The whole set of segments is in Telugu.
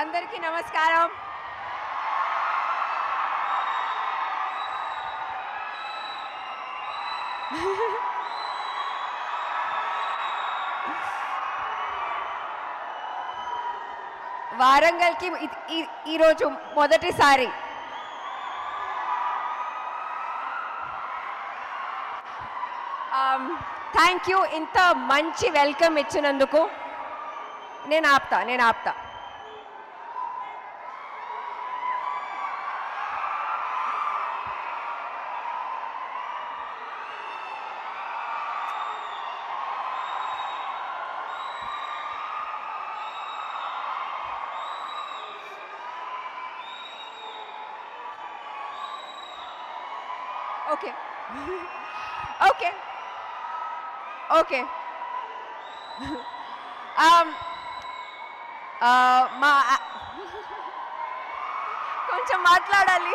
అందరికీ నమస్కారం. వారంగల్కి ఈరోజు మొదటిసారి థ్యాంక్ యూ. ఇంత మంచి వెల్కమ్ ఇచ్చినందుకు. నేను ఆప్తా. ఓకే మా కొంచెం మాట్లాడాలి.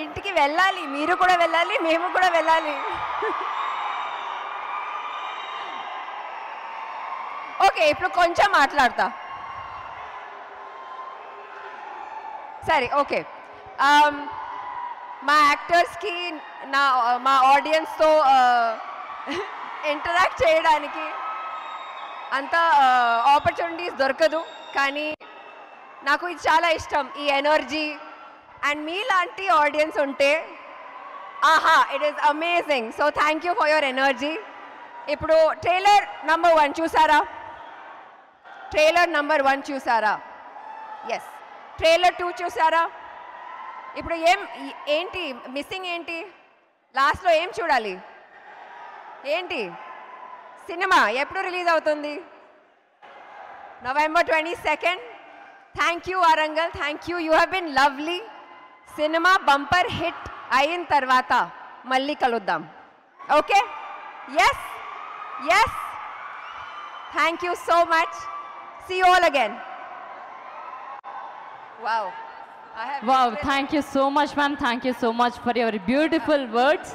ఇంటికి వెళ్ళాలి. మీరు కూడా వెళ్ళాలి, మేము కూడా వెళ్ళాలి. ఓకే, ఇప్పుడు కొంచెం మాట్లాడతా. సరే, ఓకే. మా యాక్టర్స్కి మా ఆడియన్స్తో ఇంటరాక్ట్ చేయడానికి అంత ఆపర్చునిటీస్ దొరకదు, కానీ నాకు ఇది చాలా ఇష్టం, ఈ ఎనర్జీ. అండ్ మీలాంటి ఆడియన్స్ ఉంటే it is amazing. So thank you for your energy. ఇప్పుడు ట్రైలర్ నంబర్ 1 చూసారా? ఎస్. ట్రైలర్ 2 చూసారా? ఇప్పుడు ఏంటి మిస్సింగ్? ఏంటి లాస్ట్లో ఏం చూడాలి? ఏంటి సినిమా ఎప్పుడు రిలీజ్ అవుతుంది? November 22nd. Thank you Warangal, thank you. You have been lovely. Cinema bumper hit అయిన తర్వాత మళ్ళీ కలుద్దాం. Okay? Yes. Thank you so much. See you all again. Wow, thank you so much, ma'am. Thank you so much for your beautiful words.